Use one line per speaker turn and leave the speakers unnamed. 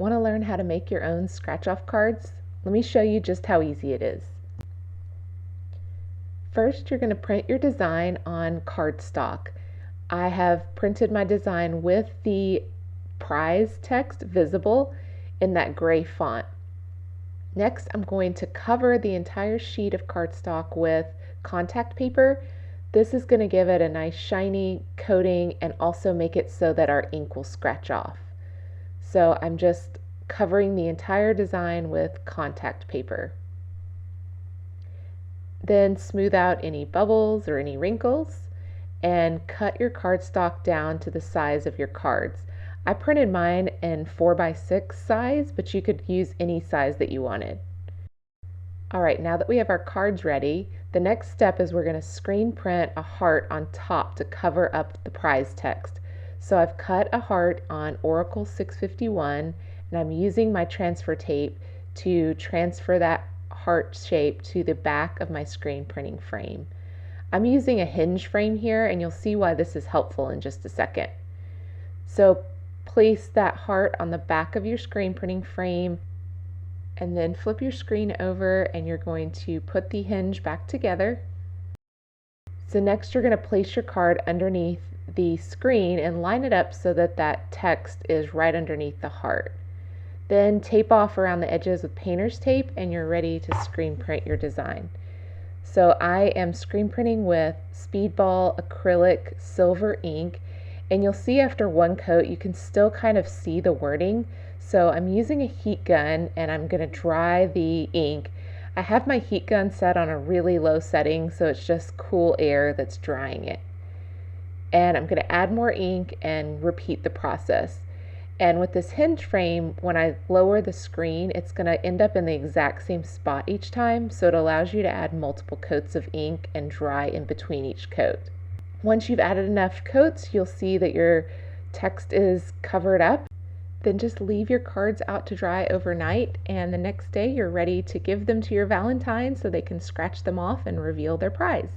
Want to learn how to make your own scratch-off cards? Let me show you just how easy it is. First, you're going to print your design on cardstock. I have printed my design with the prize text visible in that gray font. Next, I'm going to cover the entire sheet of cardstock with contact paper. This is going to give it a nice shiny coating and also make it so that our ink will scratch off. So I'm just covering the entire design with contact paper. Then smooth out any bubbles or any wrinkles and cut your cardstock down to the size of your cards. I printed mine in 4x6 size, but you could use any size that you wanted. Alright, now that we have our cards ready, the next step is we're going to screen print a heart on top to cover up the prize text. So I've cut a heart on Oracle 651 and I'm using my transfer tape to transfer that heart shape to the back of my screen printing frame. I'm using a hinge frame here and you'll see why this is helpful in just a second. So place that heart on the back of your screen printing frame and then flip your screen over and you're going to put the hinge back together. So next you're going to place your card underneath the screen and line it up so that that text is right underneath the heart. Then tape off around the edges with painter's tape and you're ready to screen print your design. So I am screen printing with Speedball acrylic silver ink, and you'll see after one coat you can still kind of see the wording. So I'm using a heat gun and I'm going to dry the ink. I have my heat gun set on a really low setting so it's just cool air that's drying it. And I'm going to add more ink and repeat the process. And with this hinge frame, when I lower the screen, it's going to end up in the exact same spot each time, so it allows you to add multiple coats of ink and dry in between each coat. Once you've added enough coats, you'll see that your text is covered up. Then just leave your cards out to dry overnight, and the next day you're ready to give them to your Valentine so they can scratch them off and reveal their prize.